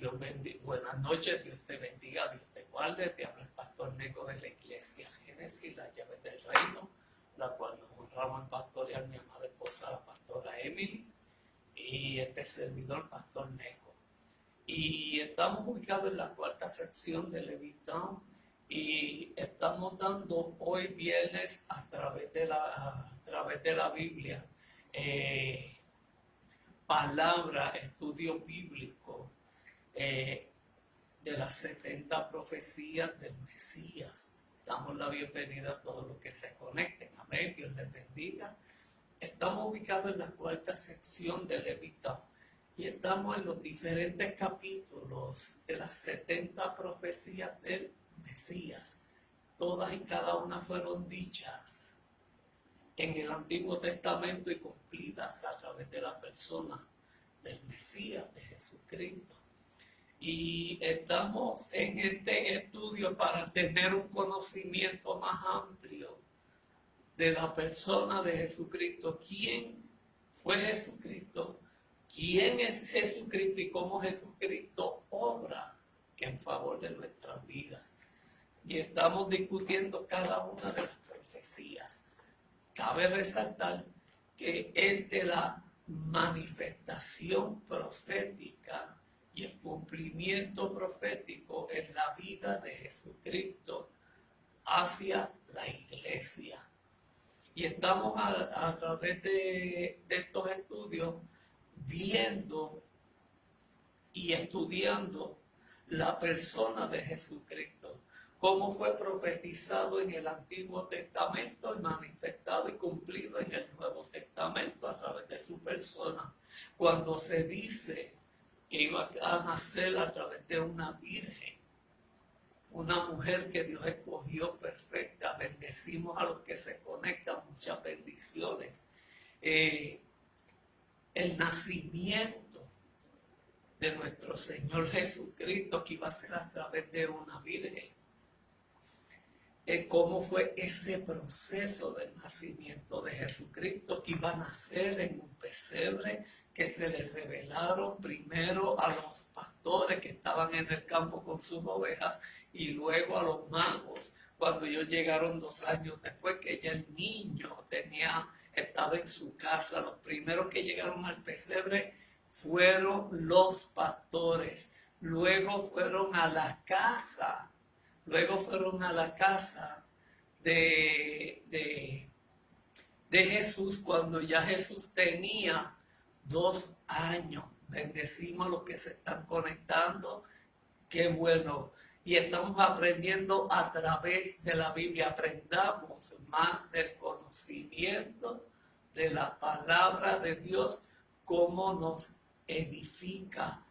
Dios bendiga. Buenas noches, Dios te bendiga, Dios te guarde. Te habla el pastor Neco de la Iglesia Génesis, las llaves del reino, la cual nos honramos en pastorear mi amada esposa, la pastora Emily, y este servidor, pastor Neco. Y estamos ubicados en la cuarta sección de Levitán y estamos dando hoy viernes a través de la Biblia palabra, estudio bíblico de las 70 profecías del Mesías. Damos la bienvenida a todos los que se conecten. Amén, Dios les bendiga. Estamos ubicados en la cuarta sección de Levitán y estamos en los diferentes capítulos de las 70 profecías del Mesías. Todas y cada una fueron dichas en el Antiguo Testamento y cumplidas a través de la persona del Mesías, de Jesucristo. Y estamos en este estudio para tener un conocimiento más amplio de la persona de Jesucristo. ¿Quién fue Jesucristo? ¿Quién es Jesucristo y cómo Jesucristo obra en favor de nuestras vidas? Y estamos discutiendo cada una de las profecías. Cabe resaltar que es de la manifestación profética y el cumplimiento profético en la vida de Jesucristo hacia la iglesia. Y estamos a través de estos estudios viendo y estudiando la persona de Jesucristo, cómo fue profetizado en el Antiguo Testamento y manifestado y cumplido en el Nuevo Testamento a través de su persona. Cuando se dice que iba a nacer a través de una virgen, una mujer que Dios escogió perfecta, bendecimos a los que se conectan, muchas bendiciones. El nacimiento de nuestro Señor Jesucristo que iba a ser a través de una virgen. Cómo fue ese proceso del nacimiento de Jesucristo, que iba a nacer en un pesebre, que se le revelaron primero a los pastores que estaban en el campo con sus ovejas y luego a los magos cuando ellos llegaron 2 años después, que ya el niño estaba en su casa. Los primeros que llegaron al pesebre fueron los pastores, luego fueron a la casa de Jesús cuando ya Jesús tenía 2 años. Bendecimos a los que se están conectando. Qué bueno. Y estamos aprendiendo a través de la Biblia. Aprendamos más del conocimiento de la palabra de Dios, cómo nos edifica.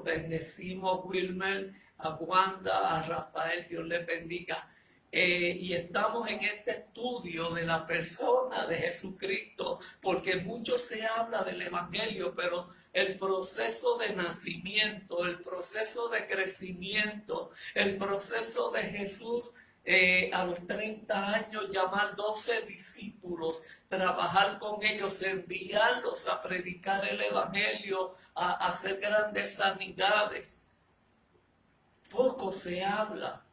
Bendecimos Wilmer, a Wanda, a Rafael, Dios les bendiga. Y estamos en este estudio de la persona de Jesucristo, porque mucho se habla del Evangelio, pero el proceso de nacimiento, el proceso de crecimiento, el proceso de Jesús a los 30 años, llamar 12 discípulos, trabajar con ellos, enviarlos a predicar el Evangelio, a hacer grandes sanidades. Poco se habla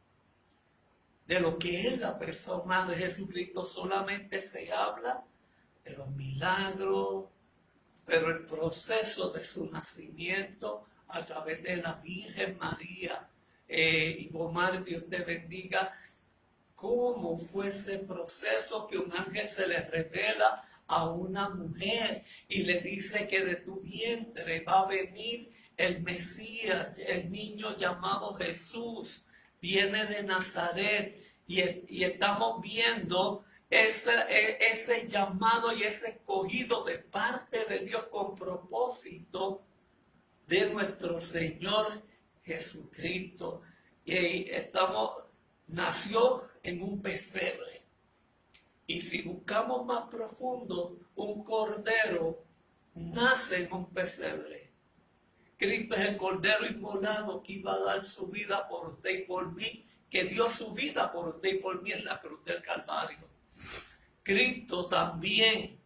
de lo que es la persona de Jesucristo, solamente se habla de los milagros, pero el proceso de su nacimiento a través de la Virgen María, y Omar, Dios te bendiga, cómo fue ese proceso que un ángel se le revela a una mujer y le dice que de tu vientre va a venir el Mesías, el niño llamado Jesús, viene de Nazaret, y estamos viendo ese llamado y ese escogido de parte de Dios con propósito de nuestro Señor Jesucristo. Y nació en un pesebre. Y si buscamos más profundo, un cordero nace en un pesebre. Cristo es el cordero inmolado que iba a dar su vida por usted y por mí, que dio su vida por usted y por mí en la cruz del Calvario. Cristo también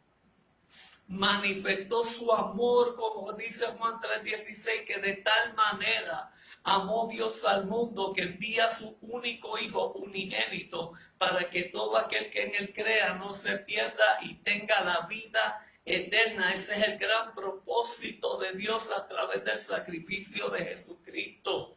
manifestó su amor, como dice Juan 3:16, que de tal manera amó Dios al mundo que envía a su único Hijo unigénito para que todo aquel que en él crea no se pierda y tenga la vida eterna. Ese es el gran propósito de Dios a través del sacrificio de Jesucristo.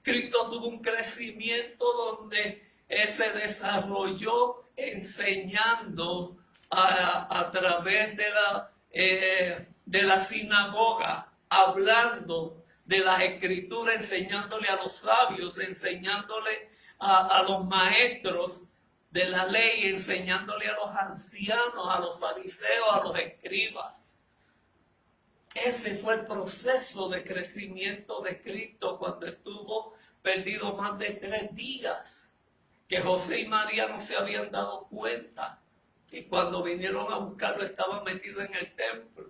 Cristo tuvo un crecimiento donde se desarrolló enseñando a través de la sinagoga, hablando de las escrituras, enseñándole a los sabios, enseñándole a los maestros de la ley, enseñándole a los ancianos, a los fariseos, a los escribas. Ese fue el proceso de crecimiento de Cristo cuando estuvo perdido más de 3 días, que José y María no se habían dado cuenta, y cuando vinieron a buscarlo estaba metido en el templo.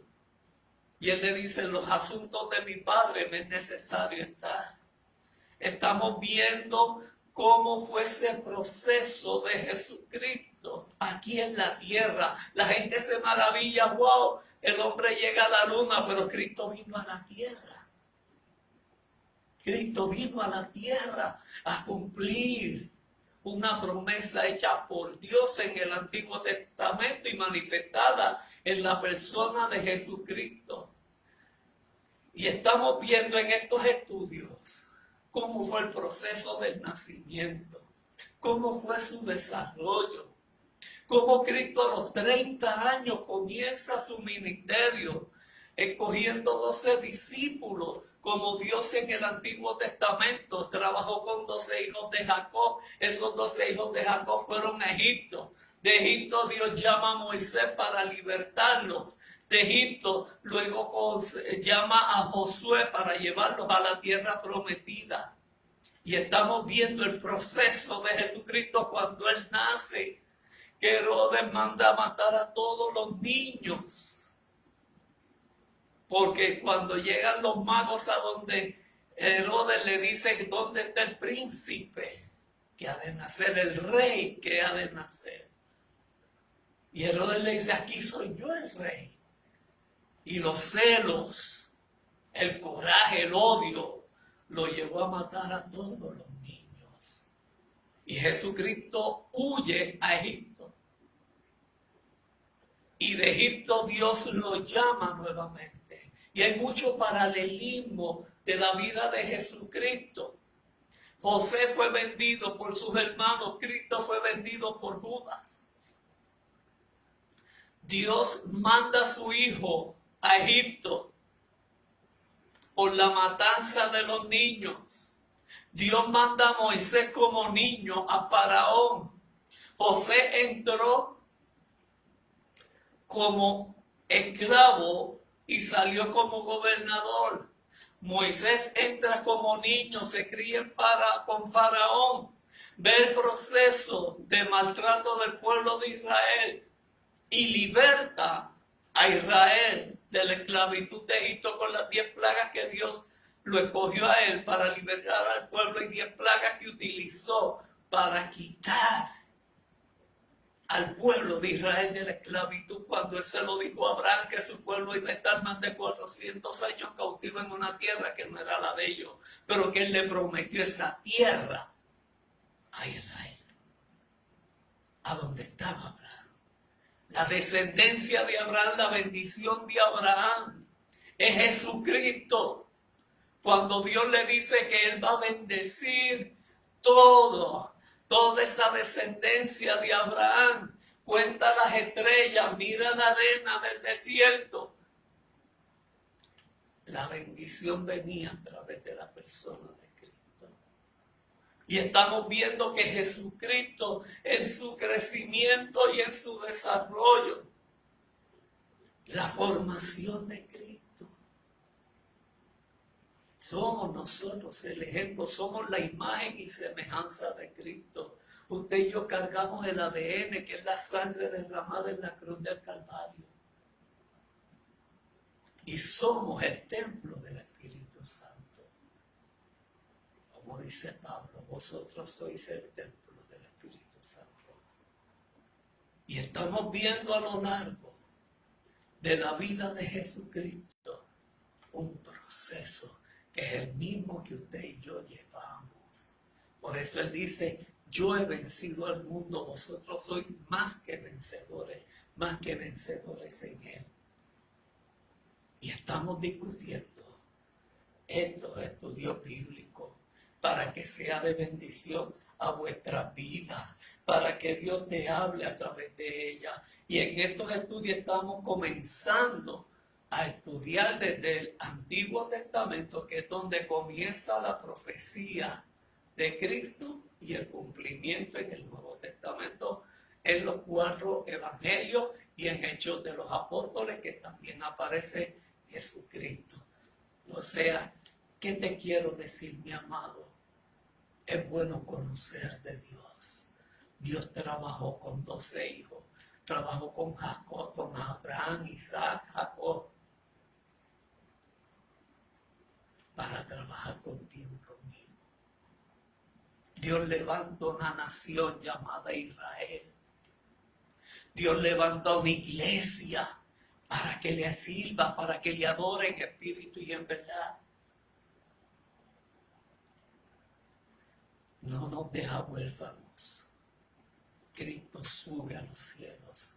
Y él le dice: en los asuntos de mi padre me es necesario estar. Estamos viendo cómo fue ese proceso de Jesucristo aquí en la tierra. La gente se maravilla: wow, el hombre llega a la luna, pero Cristo vino a la tierra. Cristo vino a la tierra a cumplir una promesa hecha por Dios en el Antiguo Testamento y manifestada en la persona de Jesucristo. Y estamos viendo en estos estudios cómo fue el proceso del nacimiento, cómo fue su desarrollo, cómo Cristo a los 30 años comienza su ministerio, escogiendo 12 discípulos, como Dios en el Antiguo Testamento trabajó con 12 hijos de Jacob. Esos 12 hijos de Jacob fueron a Egipto. De Egipto Dios llama a Moisés para libertarlos. De Egipto luego llama a Josué para llevarlos a la tierra prometida. Y estamos viendo el proceso de Jesucristo cuando Él nace, que Herodes manda a matar a todos los niños. Porque cuando llegan los magos a donde Herodes le dice: ¿dónde está el príncipe que ha de nacer, el rey que ha de nacer? Y Herodes le dice: aquí soy yo el rey. Y los celos, el coraje, el odio, lo llevó a matar a todos los niños. Y Jesucristo huye a Egipto. Y de Egipto Dios lo llama nuevamente. Y hay mucho paralelismo de la vida de Jesucristo. José fue vendido por sus hermanos, Cristo fue vendido por Judas. Dios manda a su hijo a Egipto por la matanza de los niños. Dios manda a Moisés como niño a Faraón. José entró como esclavo y salió como gobernador. Moisés entra como niño, se cría con Faraón, ve el proceso de maltrato del pueblo de Israel y liberta a Israel de la esclavitud de Egipto con las 10 plagas que Dios lo escogió a él para libertar al pueblo, y 10 plagas que utilizó para quitar al pueblo de Israel de la esclavitud, cuando él se lo dijo a Abraham que su pueblo iba a estar más de 400 años cautivo en una tierra que no era la de ellos, pero que él le prometió esa tierra a Israel, a donde estaba Abraham. La descendencia de Abraham, la bendición de Abraham es Jesucristo. Cuando Dios le dice que Él va a bendecir toda esa descendencia de Abraham, cuenta las estrellas, mira la arena del desierto. La bendición venía a través de la persona de Cristo. Y estamos viendo que Jesucristo, en su crecimiento y en su desarrollo, la formación de Cristo, somos nosotros el ejemplo, somos la imagen y semejanza de Cristo. Usted y yo cargamos el ADN, que es la sangre derramada en la cruz del Calvario. Y somos el templo del Espíritu Santo. Como dice Pablo, vosotros sois el templo del Espíritu Santo. Y estamos viendo a lo largo de la vida de Jesucristo, un proceso que es el mismo que usted y yo llevamos. Por eso Él dice, yo he vencido al mundo, vosotros sois más que vencedores en Él. Y estamos discutiendo estos estudios bíblicos para que sea de bendición a vuestras vidas, para que Dios te hable a través de ellas. Y en estos estudios estamos comenzando a estudiar desde el Antiguo Testamento, que es donde comienza la profecía de Cristo y el cumplimiento en el Nuevo Testamento, en los 4 evangelios y en Hechos de los Apóstoles, que también aparece Jesucristo. O sea, ¿qué te quiero decir, mi amado? Es bueno conocer de Dios. Dios trabajó con 12 hijos. Trabajó con Jacob, con Abraham, Isaac, Jacob, para trabajar contigo y conmigo. Dios levantó una nación llamada Israel. Dios levantó una iglesia para que le sirva, para que le adore en espíritu y en verdad. No nos deja huérfanos. Cristo sube a los cielos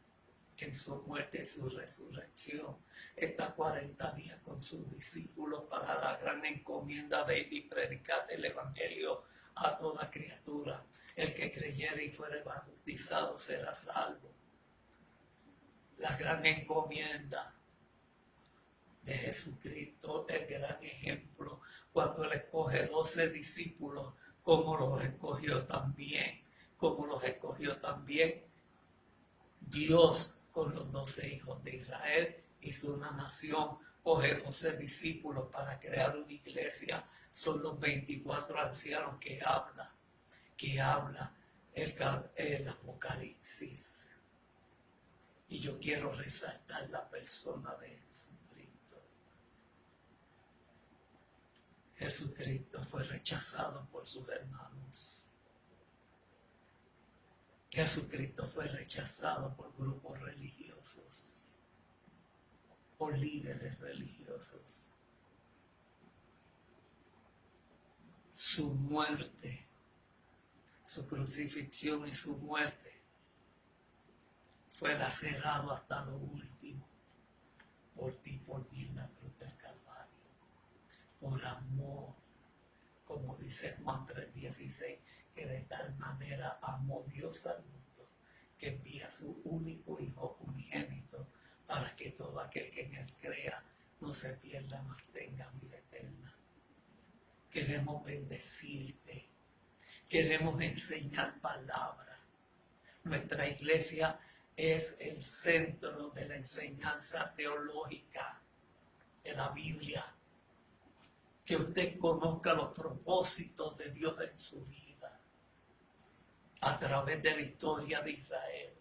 en su muerte y su resurrección. Está 40 días con sus discípulos para la gran encomienda de ir y predicar el evangelio a toda criatura. El que creyere y fuere bautizado será salvo. La gran encomienda de Jesucristo, el gran ejemplo, cuando Él escoge 12 discípulos, como los escogió también Dios con los 12 hijos de Israel. Hizo una nación, coge 12 discípulos para crear una iglesia. Son los 24 ancianos que habla el Apocalipsis. Y yo quiero resaltar la persona de Jesucristo. Jesucristo fue rechazado por sus hermanos. Jesucristo fue rechazado por grupos religiosos, por líderes religiosos. Su muerte, su crucifixión y su muerte fue lacerado hasta lo último por ti, por mí en la cruz del Calvario. Por amor, como dice Juan 3:16, que de tal manera amó Dios al mundo, que envía a su único Hijo unigénito, para que todo aquel que en Él crea no se pierda, mas tenga vida eterna. Queremos bendecirte, queremos enseñar palabra. Nuestra iglesia es el centro de la enseñanza teológica de la Biblia. Que usted conozca los propósitos de Dios en su vida a través de la historia de Israel,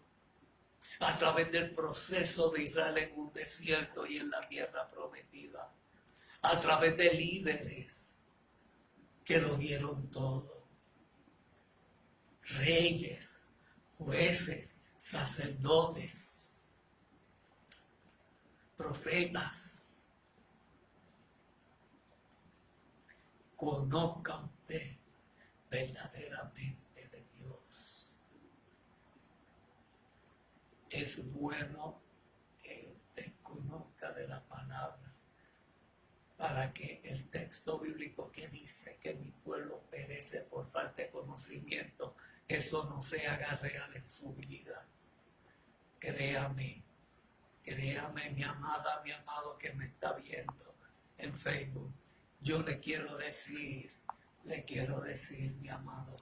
a través del proceso de Israel en un desierto y en la tierra prometida, a través de líderes que lo dieron todo, reyes, jueces, sacerdotes, profetas. Conozca usted verdaderamente de Dios. Es bueno que usted conozca de la palabra, para que el texto bíblico que dice que mi pueblo perece por falta de conocimiento, eso no se haga real en su vida. Créame, mi amada, mi amado que me está viendo en Facebook. Yo le quiero decir, mi amado,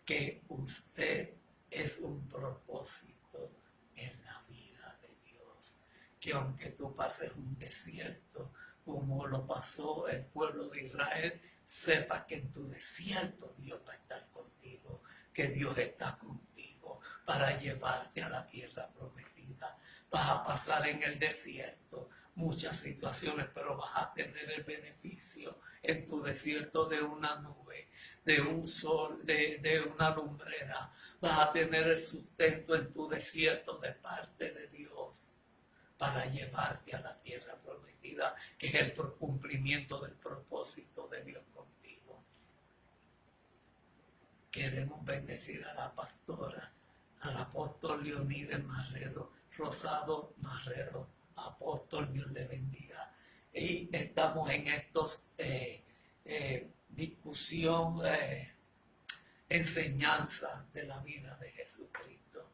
que usted es un propósito en la vida de Dios. Que aunque tú pases un desierto, como lo pasó el pueblo de Israel, sepas que en tu desierto Dios va a estar contigo, que Dios está contigo para llevarte a la tierra prometida. Vas a pasar en el desierto muchas situaciones, pero vas a tener el beneficio en tu desierto de una nube, de un sol, de una lumbrera. Vas a tener el sustento en tu desierto de parte de Dios, para llevarte a la tierra prometida, que es el cumplimiento del propósito de Dios contigo. Queremos bendecir a la pastora, al apóstol Leonides Marrero, Rosado Marrero. Apóstol, Dios le bendiga. Y estamos en estos discusión, enseñanza de la vida de Jesucristo.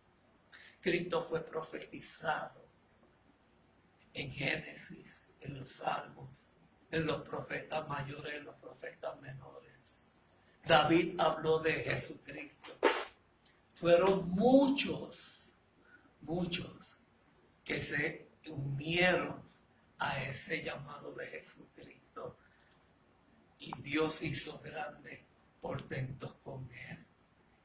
Cristo fue profetizado en Génesis, en los Salmos, en los profetas mayores, en los profetas menores. David habló de Jesucristo. Fueron muchos que se unieron a ese llamado de Jesucristo. Y Dios hizo grandes portentos con él.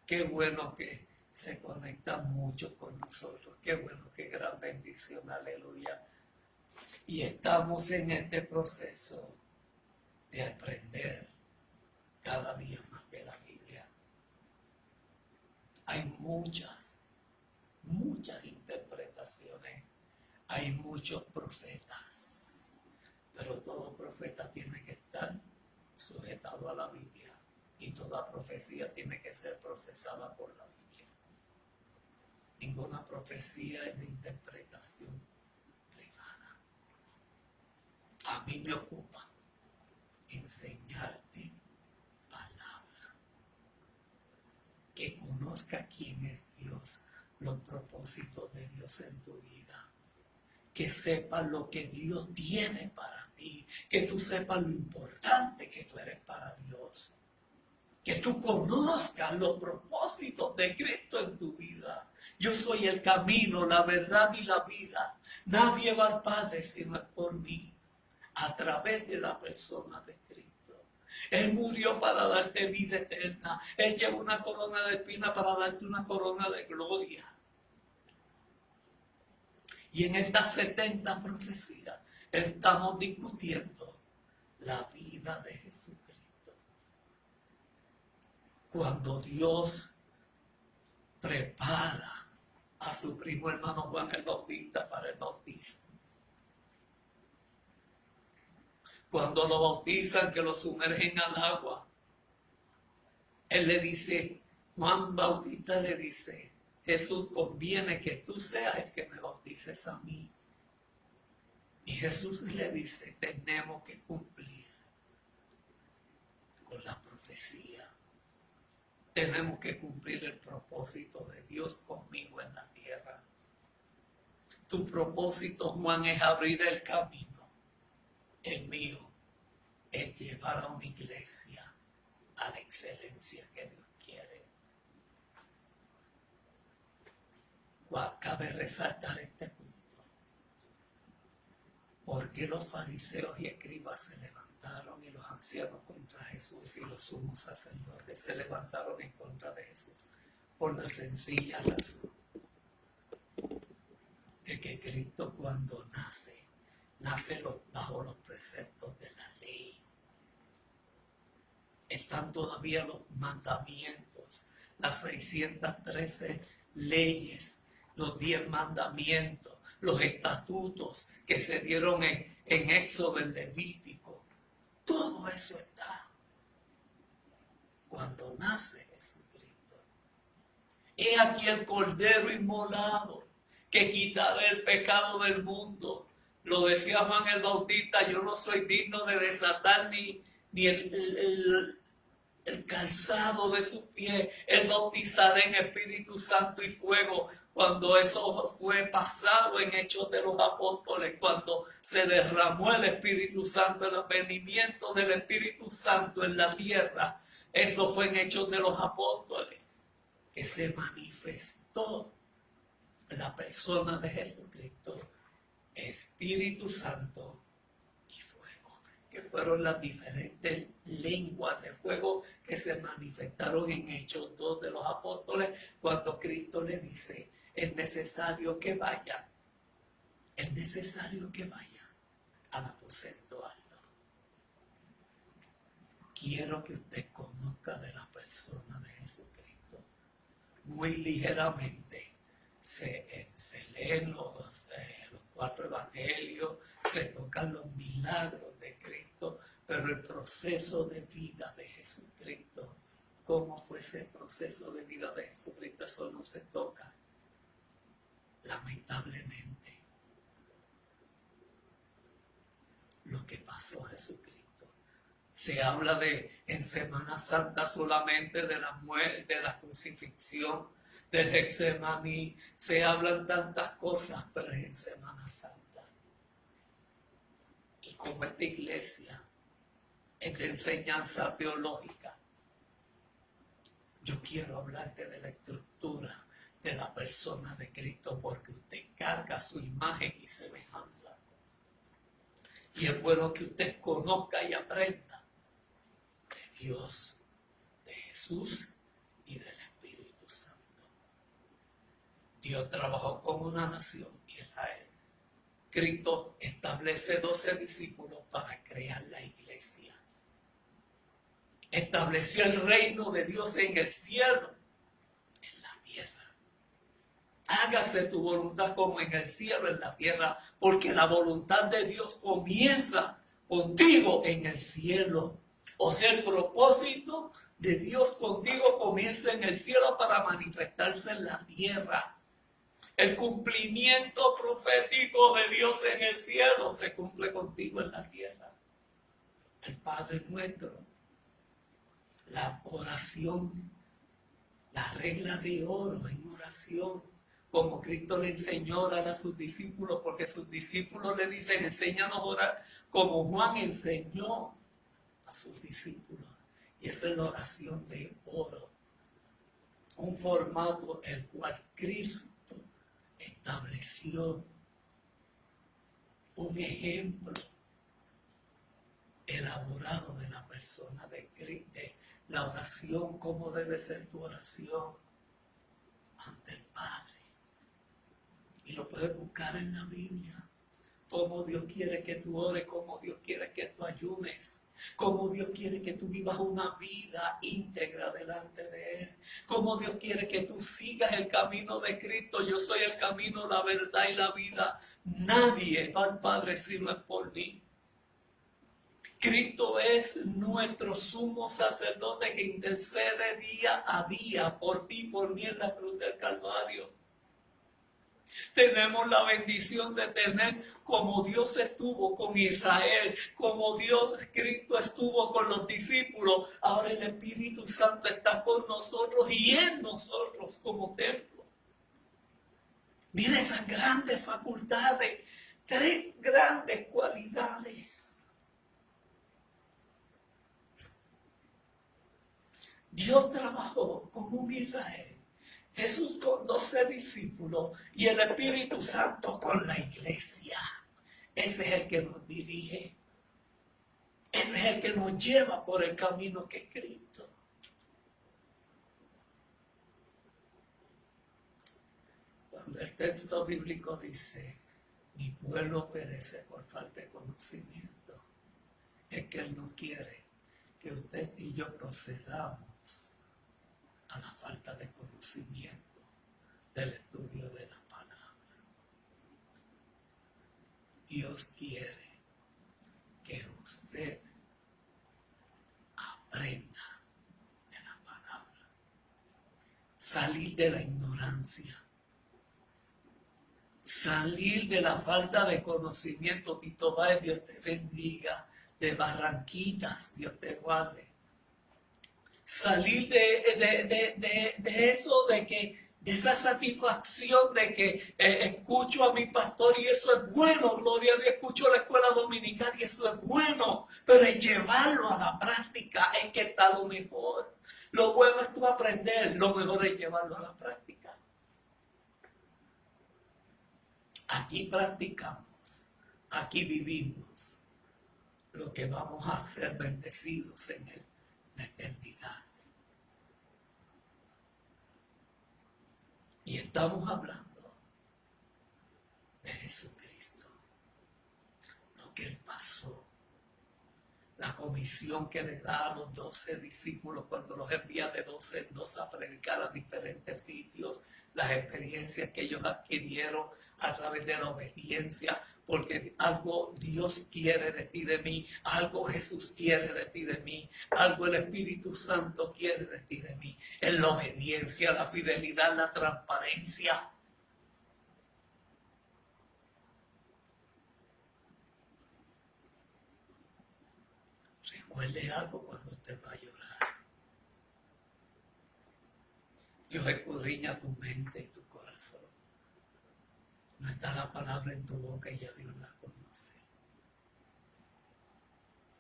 Qué bueno que se conectan mucho con nosotros. Qué bueno, qué gran bendición, aleluya. Y estamos en este proceso de aprender cada día más de la Biblia. Hay muchas interpretaciones. Hay muchos profetas. Pero todo profeta tiene que estar sujetado a la Biblia. Y toda profecía tiene que ser procesada por la Biblia. Ninguna profecía es de interpretación privada. A mí me ocupa enseñarte palabra. Que conozca quién es Dios, los propósitos de Dios en tu vida. Que sepas lo que Dios tiene para ti. Que tú sepas lo importante que tú eres para Dios. Que tú conozcas los propósitos de Cristo en tu vida. Yo soy el camino, la verdad y la vida. Nadie va al Padre sino por mí, a través de la persona de Cristo. Él murió para darte vida eterna. Él llevó una corona de espinas para darte una corona de gloria. Y en estas 70 profecías estamos discutiendo la vida de Jesucristo. Cuando Dios prepara a su primo hermano Juan el Bautista para el bautismo. Cuando lo bautizan, que lo sumergen al agua, él le dice, Juan Bautista le dice, Jesús, conviene que tú seas el que me bautices a mí. Y Jesús le dice, tenemos que cumplir con la profecía. Tenemos que cumplir el propósito de Dios conmigo en la tierra. Tu propósito, Juan, es abrir el camino. El mío es llevar a una iglesia a la excelencia que Dios quiere. Cabe resaltar este punto. Porque los fariseos y escribas se levantaron y los ancianos contra Jesús y los sumos sacerdotes se levantaron en contra de Jesús por la sencilla razón de que Cristo cuando nace bajo los preceptos de la ley. Están todavía los mandamientos, las 613 leyes, los 10 mandamientos, los estatutos que se dieron en Éxodo, en Levítico. Todo eso está cuando nace Jesucristo. He aquí el Cordero inmolado que quitará el pecado del mundo. Lo decía Juan el Bautista, yo no soy digno de desatar ni el calzado de sus pies. Él bautizará en Espíritu Santo y fuego. Cuando eso fue pasado en Hechos de los Apóstoles, cuando se derramó el Espíritu Santo, el venimiento del Espíritu Santo en la tierra, eso fue en Hechos de los Apóstoles, que se manifestó la persona de Jesucristo, Espíritu Santo y fuego, que fueron las diferentes lenguas de fuego que se manifestaron en Hechos 2 de los Apóstoles, cuando Cristo le dice, es necesario que vayan al aposento alto. Quiero que usted conozca de la persona de Jesucristo. Muy ligeramente se leen los 4 evangelios, se tocan los milagros de Cristo, pero el proceso de vida de Jesucristo, cómo fue ese proceso de vida de Jesucristo, eso no se toca, lamentablemente. Lo que pasó a Jesucristo. Se habla en Semana Santa solamente de la muerte, de la crucifixión, del Getsemaní. Se hablan tantas cosas, pero es en Semana Santa. Y como esta iglesia es de enseñanza teológica, yo quiero hablarte de la estructura de la persona de Cristo, porque usted carga su imagen y semejanza. Y es bueno que usted conozca y aprenda de Dios, de Jesús y del Espíritu Santo. Dios trabajó con una nación, Israel. Cristo establece 12 discípulos para crear la iglesia. Estableció el reino de Dios en el cielo, en la tierra. Hágase tu voluntad como en el cielo, en la tierra, porque la voluntad de Dios comienza contigo en el cielo. O sea, el propósito de Dios contigo comienza en el cielo para manifestarse en la tierra. El cumplimiento profético de Dios en el cielo se cumple contigo en la tierra. El Padre nuestro, la oración, la regla de oro en oración, como Cristo le enseñó a orar a sus discípulos, porque sus discípulos le dicen, enséñanos a orar como Juan enseñó a sus discípulos. Y esa es la oración de oro, un formato el cual Cristo estableció, un ejemplo elaborado de la persona de Cristo, la oración, cómo debe ser tu oración ante el Padre. Y lo puedes buscar en la Biblia. Cómo Dios quiere que tú ores, cómo Dios quiere que tú ayunes, cómo Dios quiere que tú vivas una vida íntegra delante de Él, cómo Dios quiere que tú sigas el camino de Cristo. Yo soy el camino, la verdad y la vida. Nadie va al Padre si no es por mí. Cristo es nuestro sumo sacerdote que intercede día a día por ti, por mí en la cruz del Calvario. Tenemos la bendición de tener como Dios estuvo con Israel, como Cristo estuvo con los discípulos. Ahora el Espíritu Santo está con nosotros y en nosotros como templo. Mira esas grandes facultades, 3 grandes cualidades. Dios trabajó con un Israel, Jesús con 12 discípulos y el Espíritu Santo con la iglesia. Ese es el que nos dirige. Ese es el que nos lleva por el camino que es Cristo. Cuando el texto bíblico dice, mi pueblo perece por falta de conocimiento, es que Él no quiere que usted y yo procedamos a la falta de conocimiento del estudio de la palabra. Dios quiere que usted aprenda de la palabra, salir de la ignorancia, salir de la falta de conocimiento. Tito Báez, Dios te bendiga, de Barranquitas, Dios te guarde. Salir de eso, de esa satisfacción de que escucho a mi pastor y eso es bueno, gloria a Dios, escucho la escuela dominical y eso es bueno, pero es llevarlo a la práctica es que está lo mejor. Lo bueno es tú aprender, lo mejor es llevarlo a la práctica. Aquí practicamos, aquí vivimos lo que vamos a ser bendecidos en la eternidad. Y estamos hablando de Jesucristo, lo que Él pasó, la comisión que le da a los 12 discípulos cuando los envía de 12 en 12 a predicar a diferentes sitios las experiencias que ellos adquirieron a través de la obediencia, porque algo Dios quiere de ti, de mí, algo Jesús quiere de ti, de mí, algo el Espíritu Santo quiere de ti, de mí, en la obediencia, la fidelidad, la transparencia. Recuerde algo cuando usted va a llorar. Dios escudriña tu mente y tu corazón. No está la palabra en tu boca y ya Dios la conoce.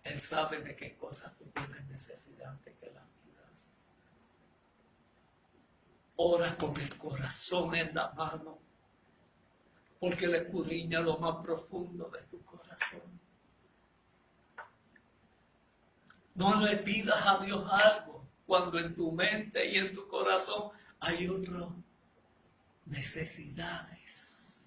Él sabe de qué cosas tú tienes necesidad de que las pidas. Ora con el corazón en la mano, porque Él escudriña lo más profundo de tu corazón. No le pidas a Dios algo cuando en tu mente y en tu corazón hay otras necesidades.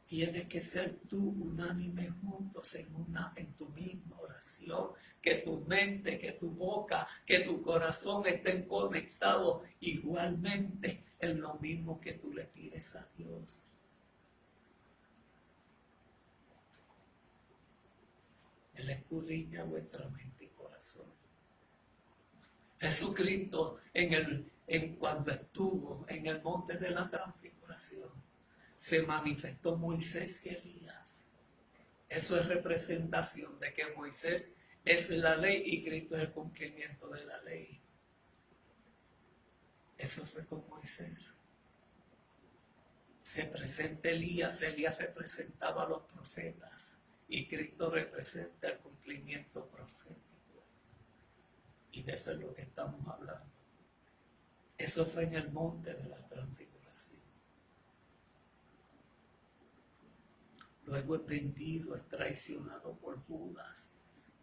Tiene que ser tú unánime juntos en tu misma oración, que tu mente, que tu boca, que tu corazón estén conectados igualmente en lo mismo que tú le pides a Dios. Él escudriña vuestra mente y corazón. Jesucristo cuando estuvo en el monte de la transfiguración, se manifestó Moisés y Elías. Eso es representación de que Moisés es la ley y Cristo es el cumplimiento de la ley. Eso fue con Moisés. Se presenta Elías representaba a los profetas y Cristo representa el cumplimiento profético. Y de eso es lo que estamos hablando. Eso fue en el monte de la transfiguración. Luego es vendido, es traicionado por Judas,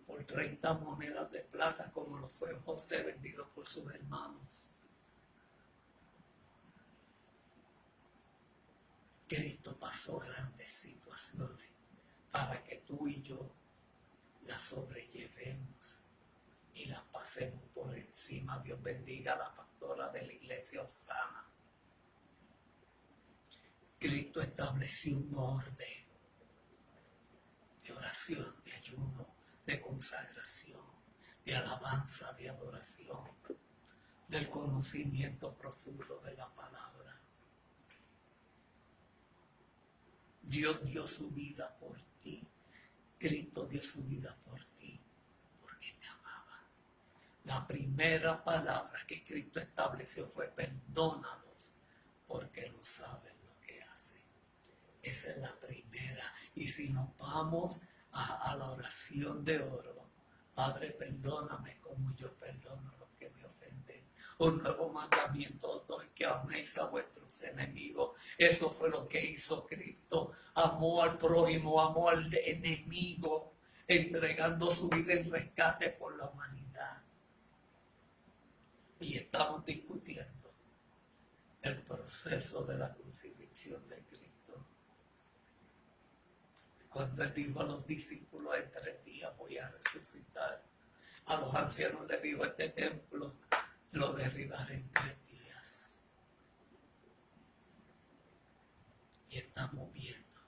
por 30 monedas de plata, como lo fue José, vendido por sus hermanos. Cristo pasó grandes situaciones para que tú y yo las sobrellevemos y las pasemos por encima. Dios bendiga a la pastora de la iglesia Osana. Cristo estableció un orden de oración, de ayuno, de consagración, de alabanza, de adoración, del conocimiento profundo de la palabra. Dios dio su vida por ti. Cristo dio su vida por ti, porque te amaba. La primera palabra que Cristo estableció fue: perdónalos, porque no saben lo que hacen. Esa es la primera. Y si nos vamos a la oración de oro: Padre, perdóname como yo perdono a los que me ofenden. Un nuevo mandamiento os doy, que améis a vuestros enemigos. Eso fue lo que hizo Cristo. Amó al prójimo, amó al enemigo, entregando su vida en rescate por la humanidad. Y estamos discutiendo el proceso de la crucifixión de Cristo. Cuando Él dijo a los discípulos: en 3 días voy a resucitar. A los ancianos les dijo: este templo lo derribaré en 3 días. Y estamos viendo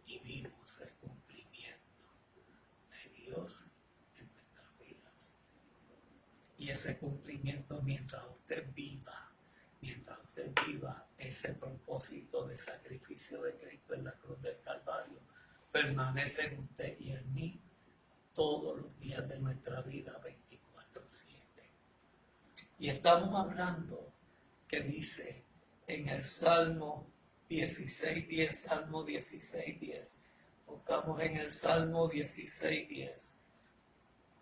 y vimos el cumplimiento de Dios en nuestras vidas. Y ese cumplimiento, mientras usted viva ese propósito de sacrificio de Cristo en la cruz del Calvario, permanece en usted y en mí todos los días de nuestra vida, 24/7. Y estamos hablando que dice en el Salmo 16:10, Salmo 16:10, buscamos en el Salmo 16:10,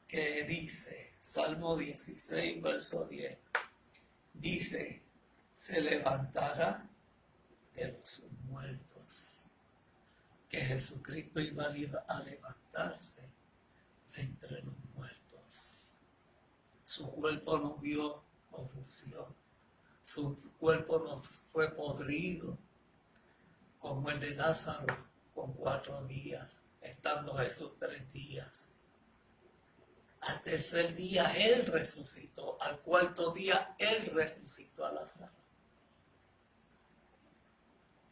que dice, Salmo 16, verso 10, dice: se levantará de los muertos, que Jesucristo iba a levantarse de entre los muertos. Su cuerpo no vio corrupción, su cuerpo no fue podrido como el de Lázaro con 4 días, estando Jesús 3 días. Al tercer día Él resucitó. Al cuarto día Él resucitó a Lázaro.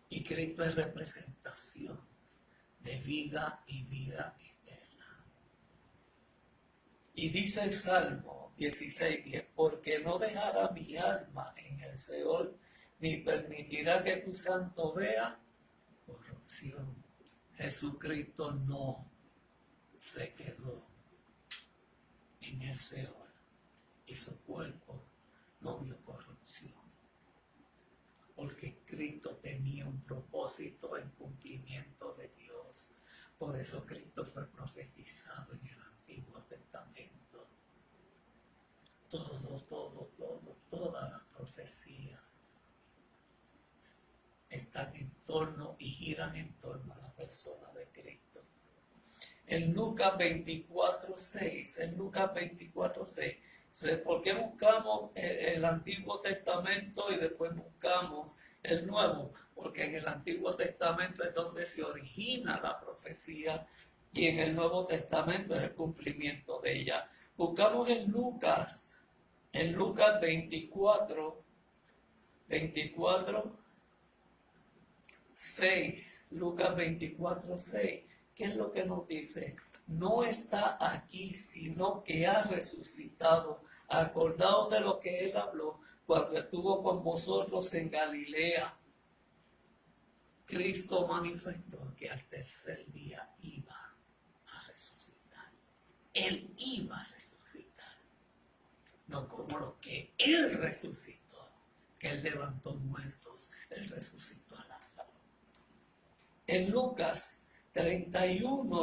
Y Cristo es representación de vida y vida eterna. Y dice el Salmo 16:10, porque no dejará mi alma en el Seol, ni permitirá que tu santo vea corrupción. Jesucristo no se quedó en el Seol y su cuerpo no vio corrupción, porque Cristo tenía un propósito en cumplimiento de Dios. Por eso Cristo fue profetizado en el Antiguo Testamento. Todas las profecías están en torno y giran en torno a la persona de Cristo. En Lucas 24:6, ¿por qué buscamos el Antiguo Testamento y después buscamos el Nuevo? Porque en el Antiguo Testamento es donde se origina la profecía y en el Nuevo Testamento es el cumplimiento de ella. Buscamos en Lucas 24:6. Lucas 24:6. ¿Qué es lo que nos dice? No está aquí, sino que ha resucitado. Acordaos de lo que Él habló cuando estuvo con vosotros en Galilea. Cristo manifestó que al tercer día iba a resucitar. Él iba a resucitar. No como lo que Él resucitó, que Él levantó muertos. Él resucitó a Lázaro. En Lucas 31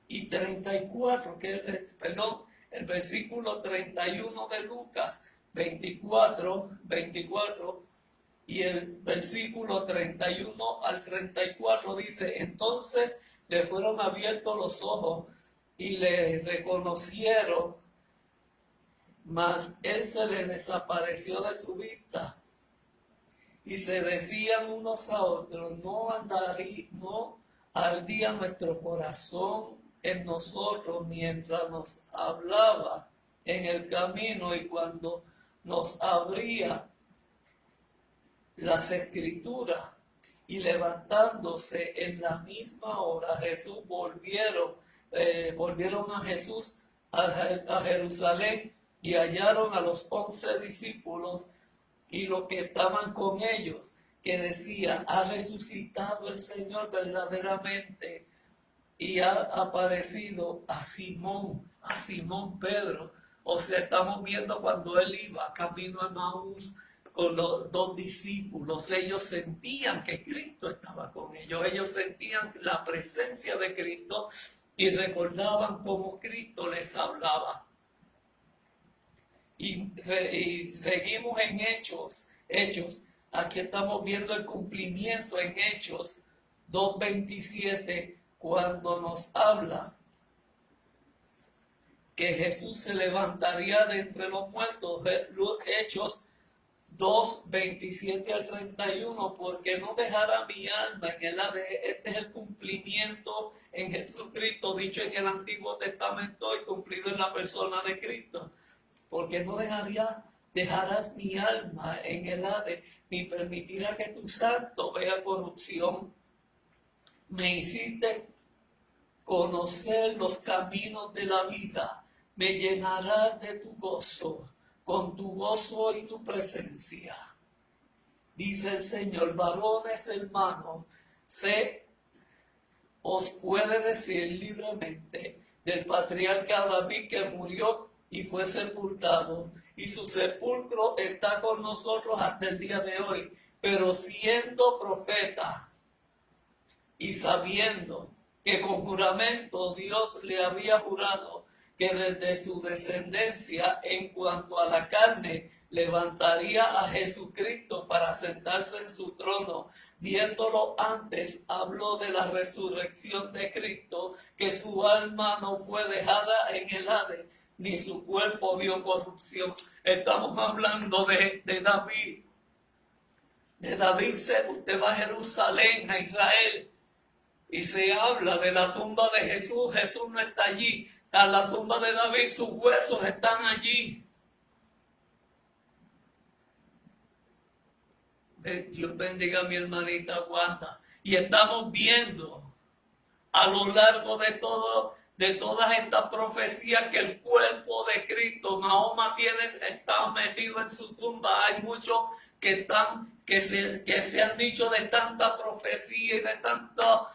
y 34, el versículo 31 de Lucas 24 y el versículo 31 al 34 dice, entonces le fueron abiertos los ojos y le reconocieron, mas él se le desapareció de su vista. Y se decían unos a otros, no ardía nuestro corazón en nosotros mientras nos hablaba en el camino y cuando nos abría las escrituras. Y levantándose en la misma hora, volvieron a Jesús a Jerusalén y hallaron a los 11 discípulos y los que estaban con ellos, que decía, ha resucitado el Señor verdaderamente y ha aparecido a Simón Pedro. O sea, estamos viendo cuando él iba camino a Maús con los dos discípulos, ellos sentían que Cristo estaba con ellos sentían la presencia de Cristo y recordaban cómo Cristo les hablaba. Y seguimos en Hechos. Aquí estamos viendo el cumplimiento en Hechos 2:27, cuando nos habla que Jesús se levantaría de entre los muertos. Hechos 2:27 al 31, porque no dejará mi alma en el Hades. Este es el cumplimiento en Jesucristo, dicho en el Antiguo Testamento y cumplido en la persona de Cristo. Porque no dejarás mi alma en el Hades, ni permitirá que tu santo vea corrupción. Me hiciste conocer los caminos de la vida, me llenarás de tu gozo, con tu gozo y tu presencia. Dice el Señor, varones hermanos, os puede decir libremente del patriarca David que murió y fue sepultado, y su sepulcro está con nosotros hasta el día de hoy. Pero siendo profeta y sabiendo que con juramento Dios le había jurado que desde su descendencia en cuanto a la carne levantaría a Jesucristo para sentarse en su trono, viéndolo antes, habló de la resurrección de Cristo, que su alma no fue dejada en el Hades, ni su cuerpo vio corrupción. Estamos hablando de David. De David, usted va a Jerusalén, a Israel, Y se habla de la tumba de Jesús. Jesús no está allí. A la tumba de David, sus huesos están allí. Dios bendiga a mi hermanita Wanda. Y estamos viendo a lo largo de todas estas profecías que el cuerpo de Cristo, Mahoma está metido en su tumba. Hay muchos que se han dicho de tanta profecía y de tantas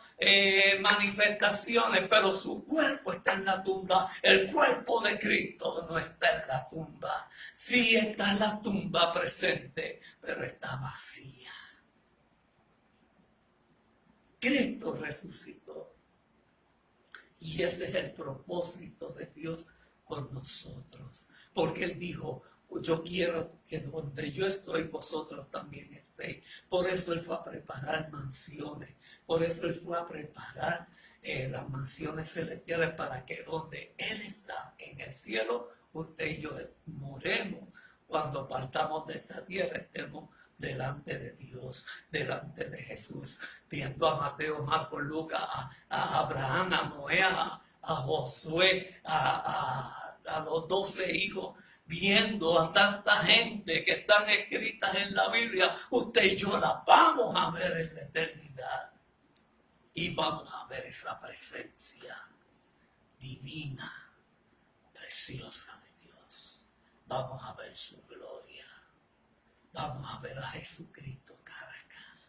manifestaciones, pero su cuerpo está en la tumba. El cuerpo de Cristo no está en la tumba. Sí está en la tumba presente, pero está vacía. Cristo resucitó. Y ese es el propósito de Dios con nosotros. Porque Él dijo, yo quiero que donde yo estoy, vosotros también estéis. Por eso Él fue a preparar mansiones. Por eso Él fue a preparar las mansiones celestiales para que donde Él está en el cielo, usted y yo moremos. Cuando partamos de esta tierra, estemos delante de Dios, delante de Jesús, viendo a Mateo, Marcos, Lucas, a Abraham, a Noé, a Josué, a los 12 hijos, viendo a tanta gente que están escritas en la Biblia. Usted y yo las vamos a ver en la eternidad y vamos a ver esa presencia divina, preciosa de Dios. Vamos a ver su gloria. Vamos a ver a Jesucristo cara a cara.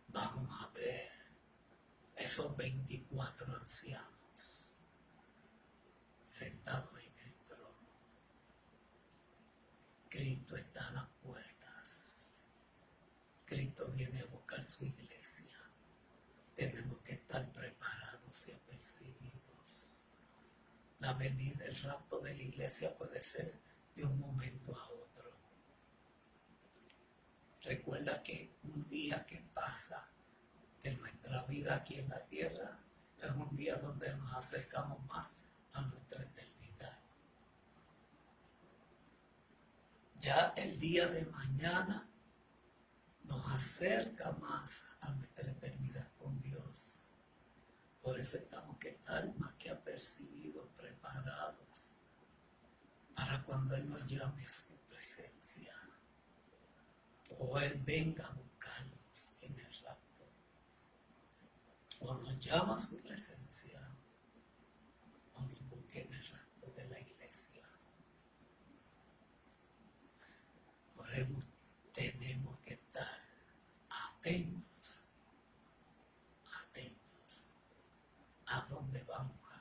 Vamos a ver esos 24 ancianos sentados en el trono. Cristo está a las puertas. Cristo viene a buscar su iglesia. Tenemos que estar preparados y apercibidos. La venida, el rapto de la iglesia puede ser de un momento a otro. Recuerda que un día que pasa de nuestra vida aquí en la tierra es un día donde nos acercamos más a nuestra eternidad. Ya el día de mañana nos acerca más a nuestra eternidad con Dios. Por eso tenemos que estar más que apercibidos, preparados, para cuando Él nos llame a su presencia. O Él venga a buscarnos en el rapto. O nos llama a su presencia, o nos busque en el rapto de la iglesia. Por eso tenemos que estar atentos a dónde vamos a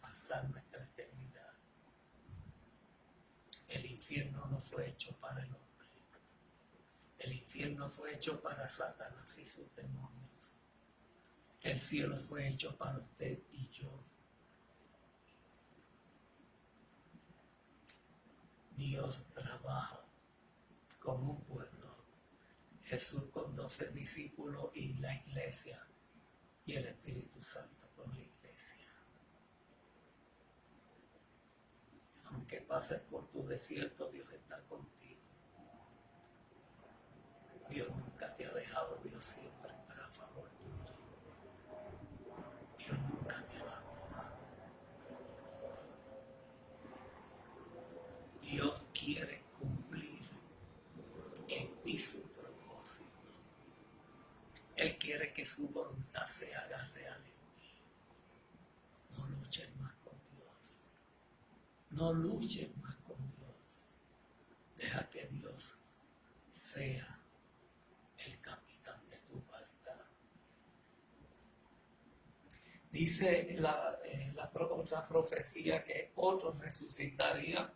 pasar nuestra eternidad. El infierno no fue hecho para el hombre. El infierno fue hecho para Satanás y sus demonios. El cielo fue hecho para usted y yo. Dios trabaja con un pueblo. Jesús con 12 discípulos y la iglesia y el Espíritu Santo con la iglesia. Aunque pases por tu desierto, Dios está contigo. Dios nunca te ha dejado, Dios siempre está a favor tuyo. Dios nunca te ha abandonado. Dios quiere cumplir en ti su propósito. Él quiere que su voluntad se haga real en ti. No luches más con Dios. No luches más con Dios. Deja que Dios sea el capitán de tu barca. Dice la otra profecía que otros resucitarían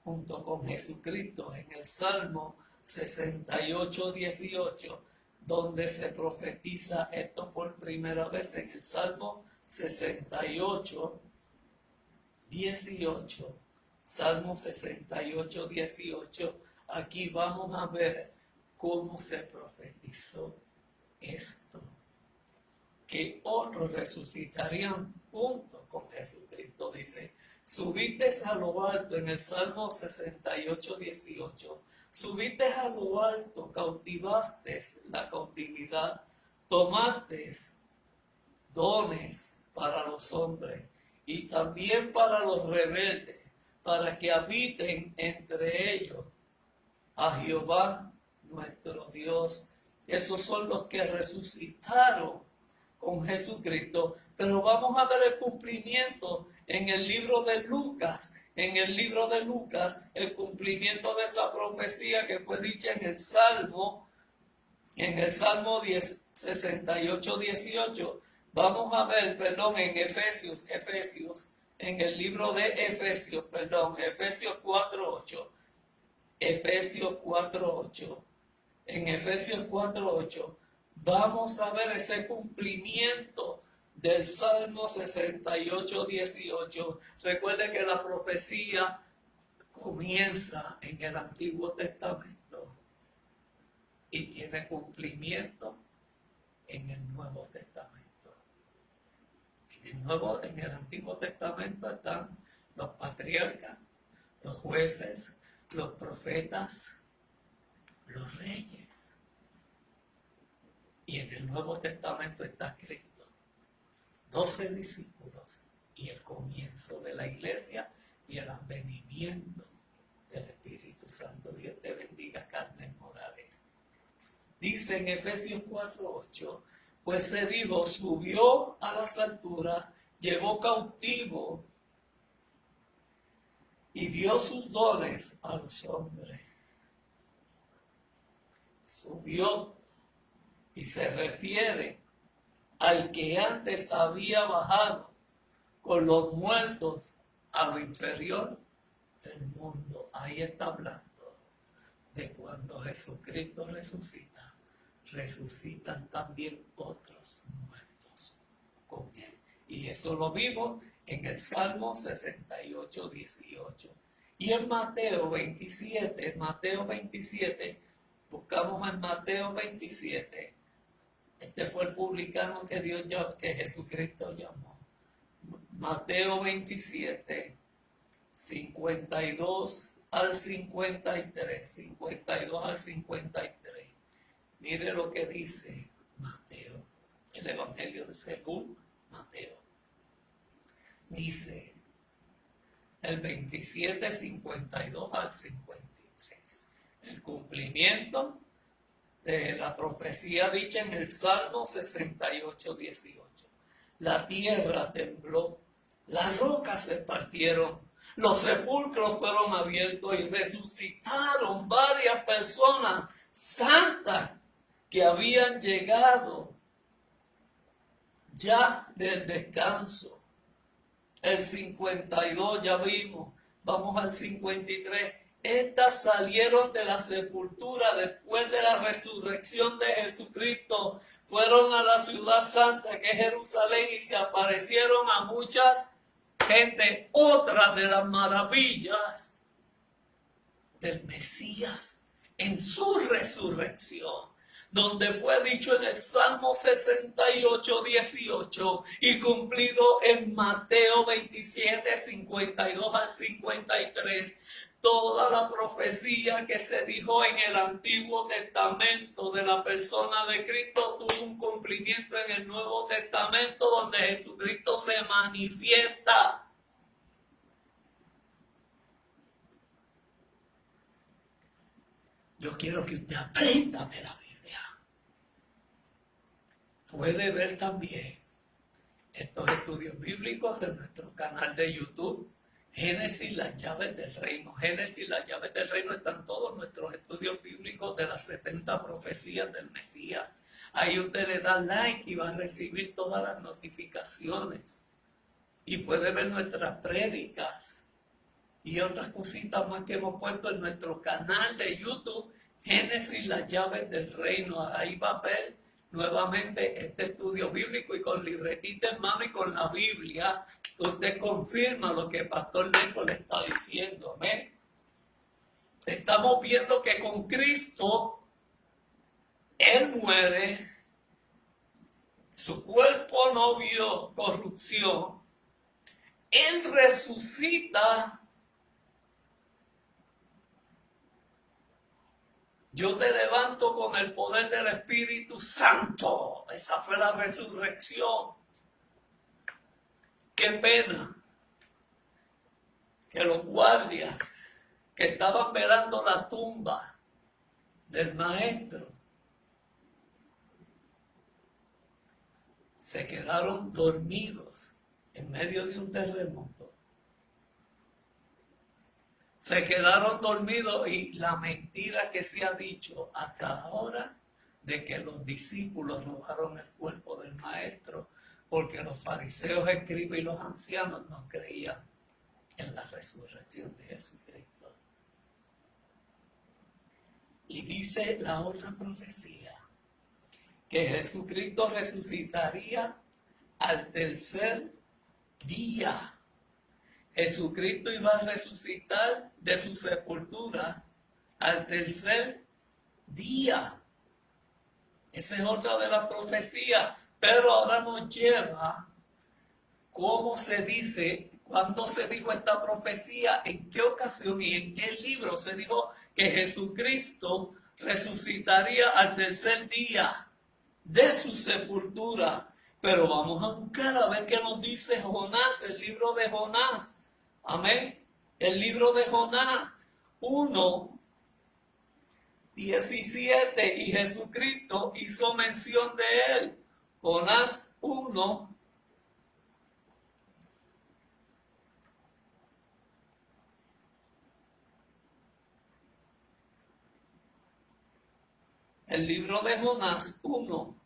junto con Jesucristo en el Salmo 68:18, donde se profetiza esto por primera vez en el Salmo 68:18. Salmo 68:18. Aquí vamos a ver cómo se profetizó esto. Que otros resucitarían junto con Jesucristo. Dice, subiste a lo alto en el Salmo 68:18. subiste a lo alto, cautivaste la cautividad, tomaste dones para los hombres y también para los rebeldes, para que habiten entre ellos a Jehová nuestro Dios. Esos son los que resucitaron con Jesucristo. Pero vamos a ver el cumplimiento en el libro de Lucas. En el libro de Lucas, el cumplimiento de esa profecía que fue dicha en el Salmo 68, 18. Vamos a ver, en Efesios, en el libro de Efesios 4, 8. Efesios 4:8. En Efesios 4:8 vamos a ver ese cumplimiento del Salmo 68, 18. Recuerde que la profecía comienza en el Antiguo Testamento y tiene cumplimiento en el Nuevo Testamento. En el Antiguo Testamento están los patriarcas, los jueces, los profetas, los reyes. Y en el Nuevo Testamento está Cristo, 12 discípulos y el comienzo de la iglesia y el advenimiento del Espíritu Santo. Dios te bendiga, Carmen Morales. Dice en Efesios 4:8, pues se dijo, subió a las alturas, llevó cautivo y dio sus dones a los hombres. Subió y se refiere al que antes había bajado con los muertos a lo inferior del mundo. Ahí está hablando de cuando Jesucristo resucita, resucitan también otros muertos con él. Y eso lo vimos en el Salmo 68, 18. Y en Mateo 27, buscamos en Mateo 27. Este fue el publicano que que Jesucristo llamó. Mateo 27, 52 al 53. 52 al 53. Mire lo que dice Mateo, el Evangelio de según Mateo. Dice el 27, 52 al 53. El cumplimiento de la profecía dicha en el Salmo 68, 18. La tierra tembló, las rocas se partieron, los sepulcros fueron abiertos y resucitaron varias personas santas que habían llegado ya del descanso. El 52 ya vimos, vamos al 53. Estas salieron de la sepultura después de la resurrección de Jesucristo, fueron a la ciudad santa que es Jerusalén y se aparecieron a muchas gente. Otra de las maravillas del Mesías en su resurrección, donde fue dicho en el Salmo 68, 18 y cumplido en Mateo 27, 52 al 53. Toda la profecía que se dijo en el Antiguo Testamento de la persona de Cristo tuvo un cumplimiento en el Nuevo Testamento, donde Jesucristo se manifiesta. Yo quiero que usted aprenda de la Biblia. Puede ver también estos estudios bíblicos en nuestro canal de YouTube, Génesis, las llaves del reino. Génesis, las llaves del reino, están todos nuestros estudios bíblicos de las 70 profecías del Mesías. Ahí usted le da like y va a recibir todas las notificaciones. Y puede ver nuestras prédicas y otras cositas más que hemos puesto en nuestro canal de YouTube, Génesis, las llaves del reino. Ahí va a ver nuevamente este estudio bíblico y con libretita en mano y con la Biblia, usted confirma lo que el pastor Neco le está diciendo. ¿Ven? Estamos viendo que con Cristo, Él muere, su cuerpo no vio corrupción, Él resucita Yo te levanto con el poder del Espíritu Santo. Esa fue la resurrección. Qué pena que los guardias que estaban velando la tumba del maestro se quedaron dormidos en medio de un terremoto. Se quedaron dormidos y la mentira que se ha dicho hasta ahora de que los discípulos robaron el cuerpo del maestro porque los fariseos, escribas y los ancianos no creían en la resurrección de Jesucristo. Y dice la otra profecía que Jesucristo resucitaría al tercer día. Jesucristo iba a resucitar de su sepultura al tercer día. Esa es otra de las profecías, pero ahora nos lleva cómo se dice, cuándo se dijo esta profecía, en qué ocasión y en qué libro se dijo que Jesucristo resucitaría al tercer día de su sepultura. Pero vamos a buscar a ver qué nos dice Jonás, el libro de Jonás. Amén. El libro de Jonás 1:17, y Jesucristo hizo mención de él. Jonás 1. El libro de Jonás 1.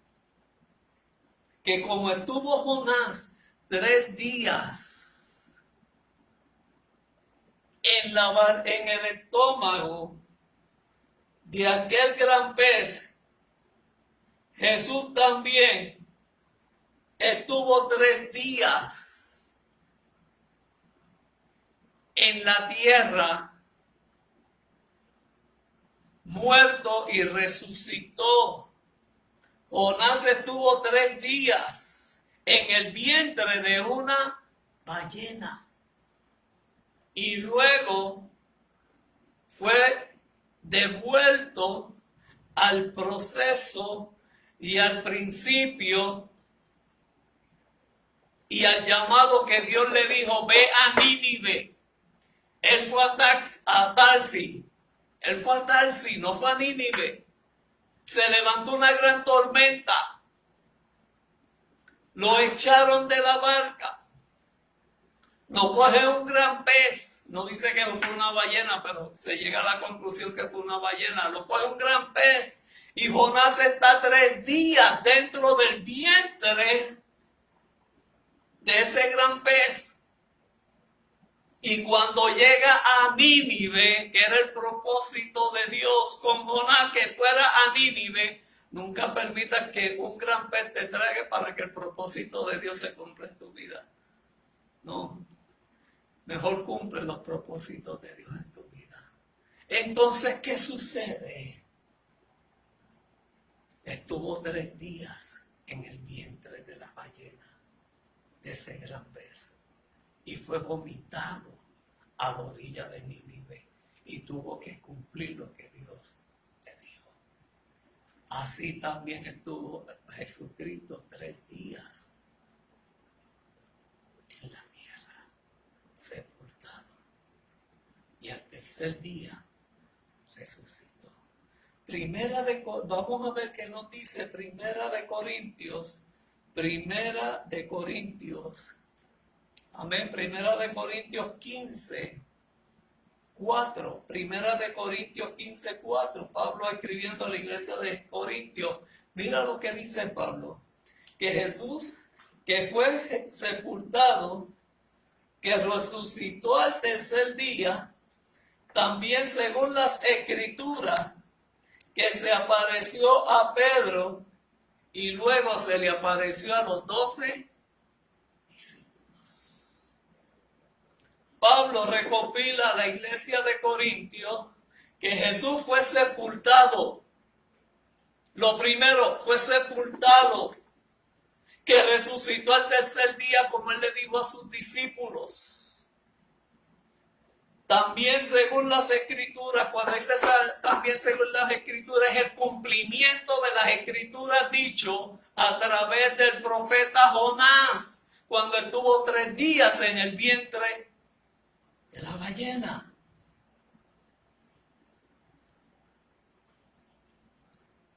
Que como estuvo Jonás 3 días en el estómago de aquel gran pez, Jesús también estuvo 3 días en la tierra, muerto y resucitó. Jonás estuvo 3 días en el vientre de una ballena y luego fue devuelto al proceso y al principio y al llamado que Dios le dijo: ve a Nínive. Él fue a Tarsis. Él fue a Tarsis, no fue a Nínive. Se levantó una gran tormenta. Lo echaron de la barca. Lo coge un gran pez. No dice que fue una ballena, pero se llega a la conclusión que fue una ballena. Lo coge un gran pez. Y Jonás está 3 días dentro del vientre de ese gran pez. Y cuando llega a Nínive, que era el propósito de Dios con Jonás, que fuera a Nínive, nunca permitas que un gran pez te trague para que el propósito de Dios se cumpla en tu vida. No, mejor cumple los propósitos de Dios en tu vida. Entonces, ¿qué sucede? Estuvo 3 días en el vientre de la ballena, de ese gran pez, y fue vomitado a la orilla de Nínive y tuvo que cumplir lo que Dios le dijo. Así también estuvo Jesucristo 3 días en la tierra, sepultado, y al tercer día resucitó. Vamos a ver qué nos dice Primera de Corintios. Amén. Primera de Corintios 15:4. Primera de Corintios 15:4. Pablo escribiendo a la iglesia de Corintios. Mira lo que dice Pablo. Que Jesús, que fue sepultado, que resucitó al tercer día, también según las Escrituras, que se apareció a Pedro y luego se le apareció a los 12 discípulos. Pablo recopila a la iglesia de Corintios que Jesús fue sepultado. Lo primero, fue sepultado, que resucitó al tercer día, como él le dijo a sus discípulos. También según las escrituras, cuando dice también según las escrituras, es el cumplimiento de las escrituras dicho a través del profeta Jonás, cuando estuvo 3 días en el vientre de la ballena.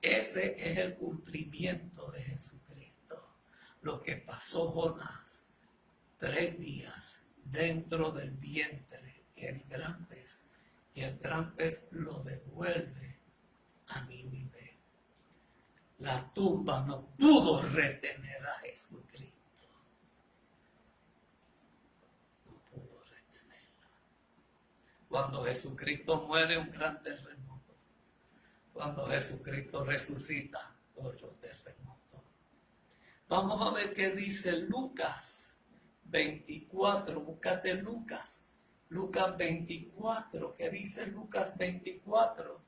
Ese es el cumplimiento de Jesucristo. Lo que pasó Jonás, 3 días dentro del vientre, el gran pez, y el gran pez lo devuelve a Nínive. La tumba no pudo retener a Jesucristo. No pudo retenerla. Cuando Jesucristo muere, un gran terremoto. Cuando Jesucristo resucita, otro terremoto. Vamos a ver qué dice Lucas 24. Búscate Lucas 24. ¿Qué dice Lucas 24?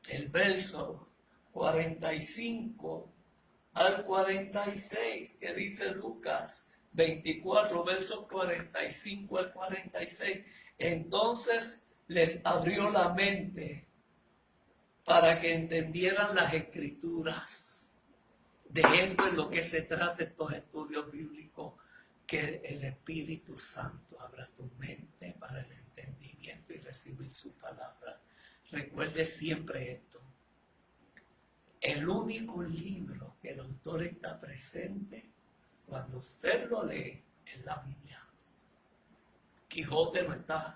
El verso 45 al 46. ¿Qué dice Lucas 24, versos 45 al 46? Entonces les abrió la mente para que entendieran las escrituras. De esto es lo que se trata estos estudios bíblicos, que el Espíritu Santo abra tu mente para el entendimiento y recibir su palabra. Recuerde siempre esto. El único libro que el autor está presente cuando usted lo lee es la Biblia. Quijote no está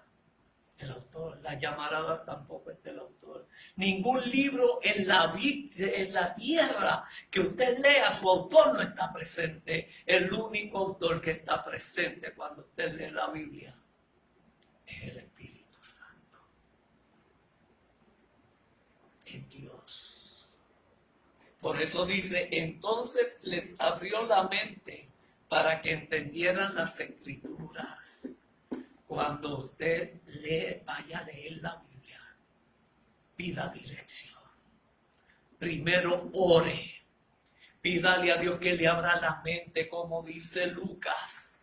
el autor, la llamarada tampoco está el autor. Ningún libro en la tierra que usted lea, su autor no está presente. El único autor que está presente cuando usted lee la Biblia es el Espíritu Santo. Es Dios. Por eso dice, entonces les abrió la mente para que entendieran las escrituras. Cuando usted vaya a leer la Biblia, pida dirección. Primero ore. Pídale a Dios que le abra la mente, como dice Lucas.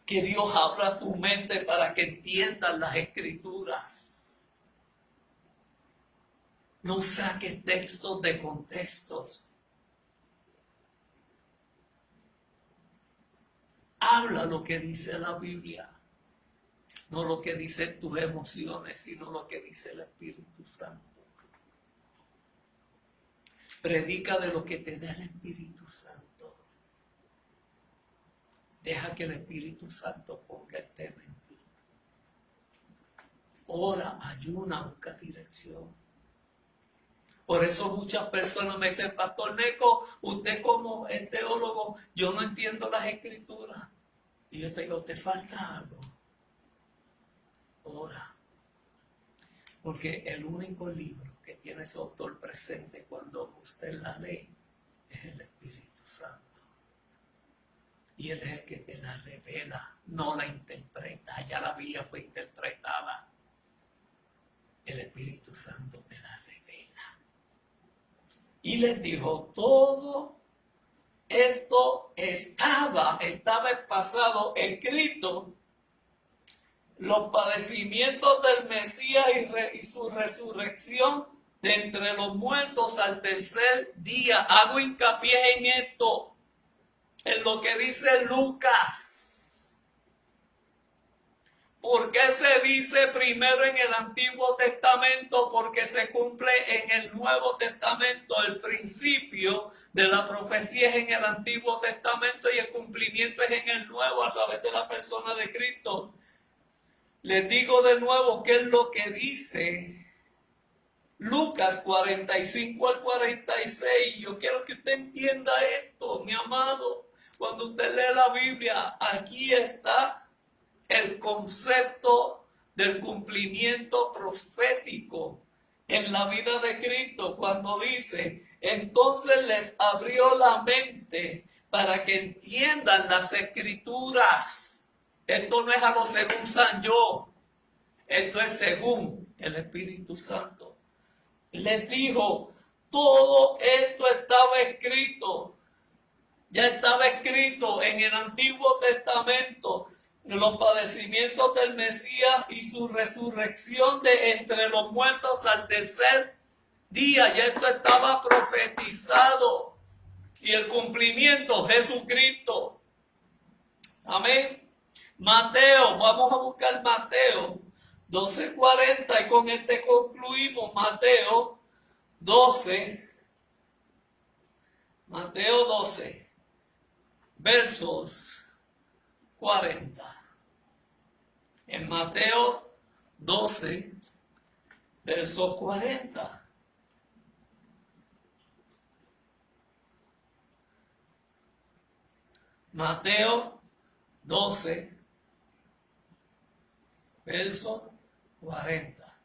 Que Dios abra tu mente para que entiendas las escrituras. No saques textos de contextos. Habla lo que dice la Biblia, no lo que dicen tus emociones, sino lo que dice el Espíritu Santo. Predica de lo que te da el Espíritu Santo. Deja que el Espíritu Santo ponga el tema en ti. Ora, ayuna, busca dirección. Por eso muchas personas me dicen, Pastor Neco, usted como es teólogo, yo no entiendo las escrituras. Y yo te digo, te falta algo. Ora. Porque el único libro que tiene su autor presente cuando usted la lee es el Espíritu Santo. Y Él es el que te la revela, no la interpreta. Ya la Biblia fue interpretada. El Espíritu Santo te la revela. Y les dijo, todo esto estaba en pasado escrito, los padecimientos del Mesías y su resurrección de entre los muertos al tercer día. Hago hincapié en esto, en lo que dice Lucas. ¿Por qué se dice primero en el Antiguo Testamento? Porque se cumple en el Nuevo Testamento. El principio de la profecía es en el Antiguo Testamento y el cumplimiento es en el Nuevo a través de la persona de Cristo. Les digo de nuevo qué es lo que dice Lucas 45 al 46. Yo quiero que usted entienda esto, mi amado. Cuando usted lee la Biblia, aquí está el concepto del cumplimiento profético en la vida de Cristo, cuando dice, entonces les abrió la mente para que entiendan las escrituras. Esto no es a lo según San yo, esto es según el Espíritu Santo. Les dijo, todo esto estaba escrito, ya estaba escrito en el Antiguo Testamento. los padecimientos del Mesías y su resurrección de entre los muertos al tercer día. Ya esto estaba profetizado. Y el cumplimiento, Jesucristo. Amén. Mateo, vamos a buscar Mateo 12:40 y con este concluimos. Mateo 12, versos 40. En Mateo 12, versos 40. Mateo 12, verso 40.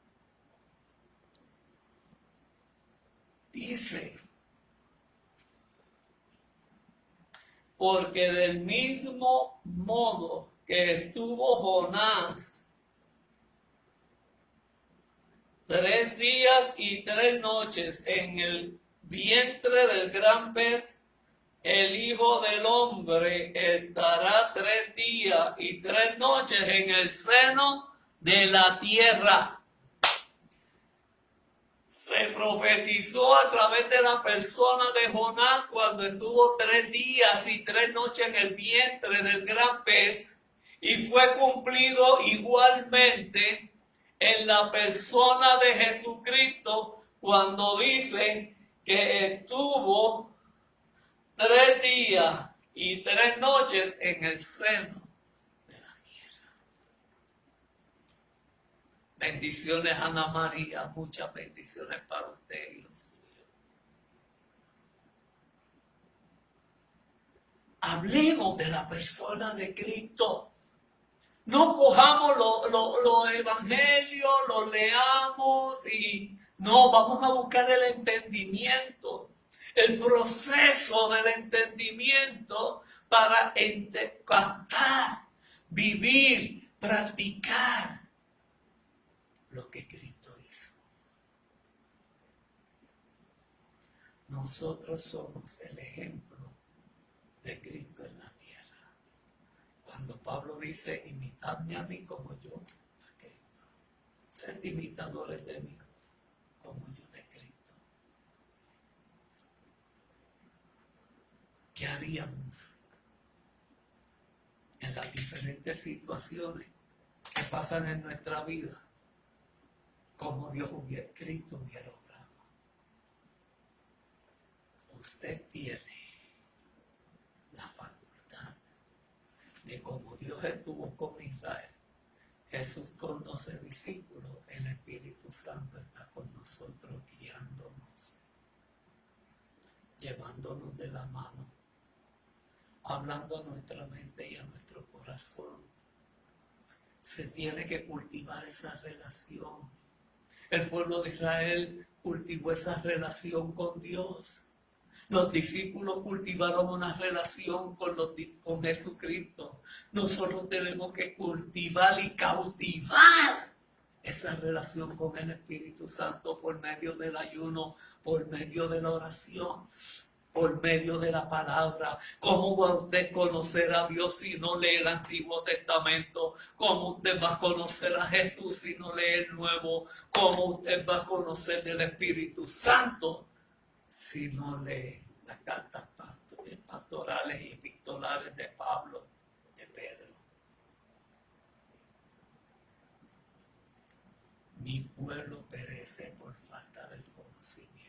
Dice, porque del mismo modo que estuvo Jonás 3 días y 3 noches en el vientre del gran pez, el Hijo del Hombre estará 3 días y 3 noches en el seno de la tierra. Se profetizó a través de la persona de Jonás cuando estuvo 3 días y 3 noches en el vientre del gran pez, y fue cumplido igualmente en la persona de Jesucristo cuando dice que estuvo 3 días y 3 noches en el seno de la tierra. Bendiciones, Ana María, muchas bendiciones para usted y los suyos. Hablemos de la persona de Cristo. No cojamos los evangelios, los leamos y no, vamos a buscar el entendimiento. El proceso del entendimiento para captar, vivir, practicar lo que Cristo hizo. Nosotros somos el ejemplo de Cristo en la tierra. Cuando Pablo dice, imitadme a mí como yo a Cristo. Sed imitadores de mí como yo de Cristo. ¿Qué haríamos en las diferentes situaciones que pasan en nuestra vida? Como Cristo hubiera obrado. Usted tiene la facultad de, como Dios estuvo con Israel, Jesús con 12 discípulos, el Espíritu Santo está con nosotros guiándonos, llevándonos de la mano, hablando a nuestra mente y a nuestro corazón. Se tiene que cultivar esa relación. El pueblo de Israel cultivó esa relación con Dios. Los discípulos cultivaron una relación con Jesucristo. Nosotros tenemos que cultivar y cautivar esa relación con el Espíritu Santo por medio del ayuno, por medio de la oración, por medio de la palabra. ¿Cómo va usted a conocer a Dios si no lee el Antiguo Testamento? ¿Cómo usted va a conocer a Jesús si no lee el Nuevo? ¿Cómo usted va a conocer del Espíritu Santo si no lee las cartas pastorales y epistolares de Pablo, de Pedro? Mi pueblo perece por falta del conocimiento.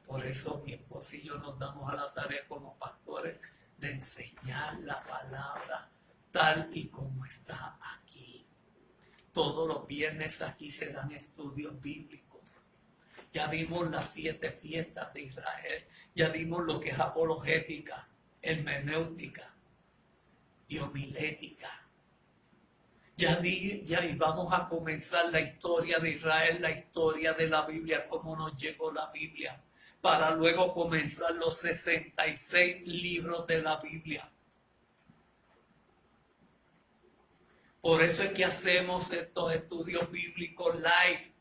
Por eso mi esposo y yo nos damos a la tarea como pastores de enseñar la palabra tal y como está aquí. Todos los viernes aquí se dan estudios bíblicos. Ya vimos las 7 fiestas de Israel. Ya vimos lo que es apologética, hermenéutica y homilética. Ya y vamos a comenzar la historia de Israel, la historia de la Biblia, cómo nos llegó la Biblia, para luego comenzar los 66 libros de la Biblia. Por eso es que hacemos estos estudios bíblicos live,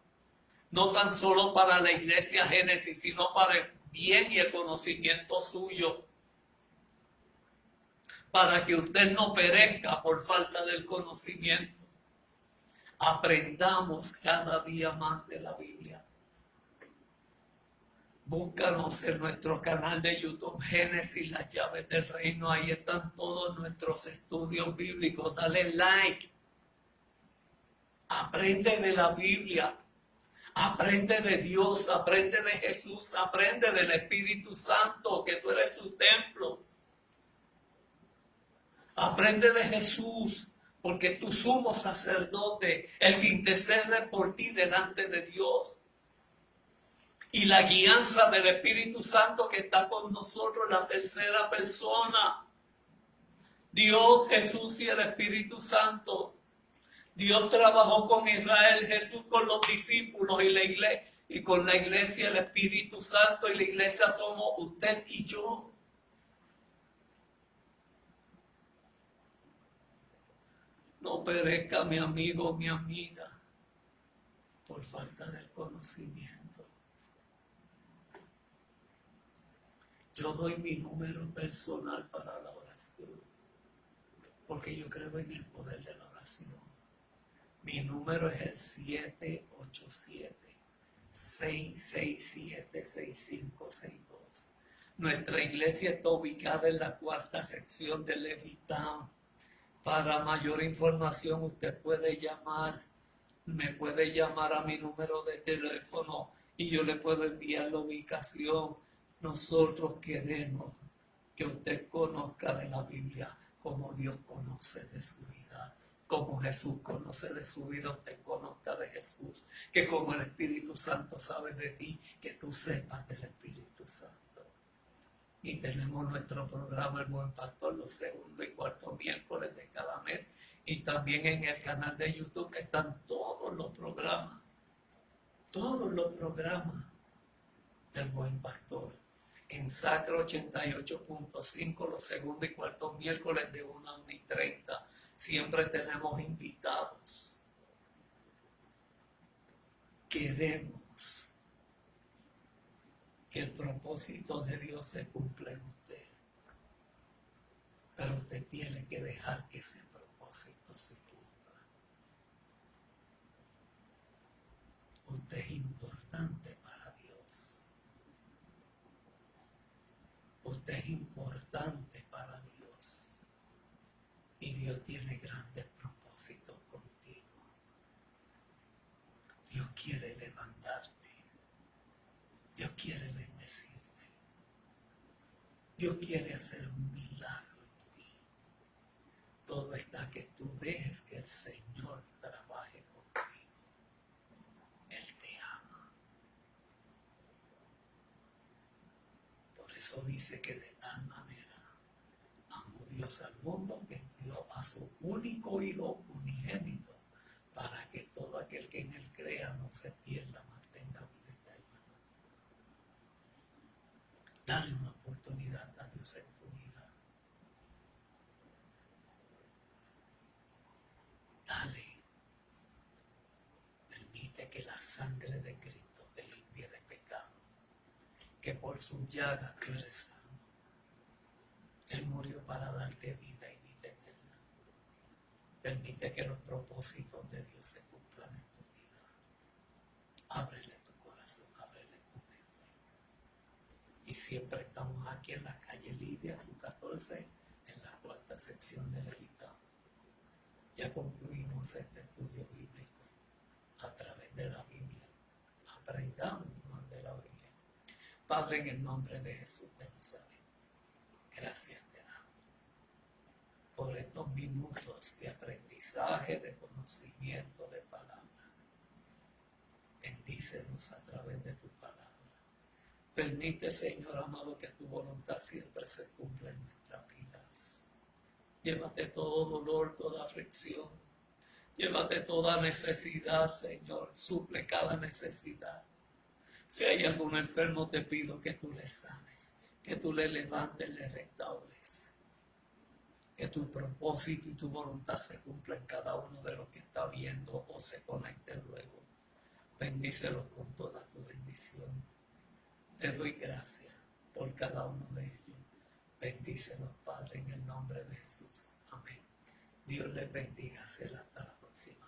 no tan solo para la iglesia Génesis, sino para el bien y el conocimiento suyo. para que usted no perezca por falta del conocimiento. Aprendamos cada día más de la Biblia. Búscanos en nuestro canal de YouTube, Génesis, las llaves del reino. Ahí están todos nuestros estudios bíblicos. Dale like. Aprende de la Biblia. Aprende de Dios, aprende de Jesús, aprende del Espíritu Santo, que tú eres su templo. Aprende de Jesús, porque tu sumo sacerdote, el que intercede por ti delante de Dios. Y la guianza del Espíritu Santo que está con nosotros, la tercera persona. Dios, Jesús y el Espíritu Santo. Dios trabajó con Israel, Jesús con los discípulos y la iglesia, y con la iglesia el Espíritu Santo, y la iglesia somos usted y yo. No perezca mi amigo, mi amiga, por falta del conocimiento. Yo doy mi número personal para la oración, porque yo creo en el poder de la oración. Mi número es el 787-667-6562. Nuestra iglesia está ubicada en la 4ª sección de Levittown. Para mayor información usted puede llamar, me puede llamar a mi número de teléfono y yo le puedo enviar la ubicación. Nosotros queremos que usted conozca de la Biblia como Dios conoce de su vida. Como Jesús conoce de su vida, usted conozca de Jesús. Que como el Espíritu Santo sabe de ti, que tú sepas del Espíritu Santo. Y tenemos nuestro programa El Buen Pastor los segundos y cuartos miércoles de cada mes. Y también en el canal de YouTube están todos los programas del Buen Pastor. En Sacro 88.5 los segundos y cuartos miércoles de 1 a 1:30. Siempre tenemos invitados. Queremos que el propósito de Dios se cumpla en usted. Pero usted tiene que dejar que ese propósito se cumpla. Usted es importante para Dios. Usted es importante para Dios. Y Dios tiene grandes propósitos contigo. Dios quiere levantarte. Dios quiere bendecirte. Dios quiere hacer un milagro en ti. Todo está que tú dejes que el Señor trabaje contigo. Él te ama. Por eso dice que de tal manera amó Dios al mundo que dio a su único Hijo unigénito, para que todo aquel que en él crea no se pierda, mas tenga vida eterna. Dale una oportunidad a Dios en tu vida. Dale. Permite que la sangre de Cristo te limpie de pecado, que por su llaga tú eres sano. Él murió para darte vida y vida eterna. Permite que los propósitos de Dios se cumplan en tu vida. Ábrele tu corazón, ábrele tu mente. Y siempre estamos aquí en la calle Lidia, 14, en la 4ª sección de Levittown. Ya concluimos este estudio bíblico a través de la Biblia. Aprendamos más de la Biblia. Padre, en el nombre de Jesús de Nazaret, gracias te damos por estos minutos de aprendizaje, de conocimiento, de palabra. Bendícenos a través de tu palabra. Permite, Señor amado, que tu voluntad siempre se cumpla en nuestras vidas. Llévate todo dolor, toda aflicción. Llévate toda necesidad, Señor. Suple cada necesidad. Si hay algún enfermo, te pido que tú le sanes, que tú le levantes, le restaures. Que tu propósito y tu voluntad se cumpla en cada uno de los que está viendo o se conecte luego. Bendícelos con toda tu bendición. Te doy gracias por cada uno de ellos. Bendícenos, Padre, en el nombre de Jesús. Amén. Dios les bendiga. Hasta la próxima.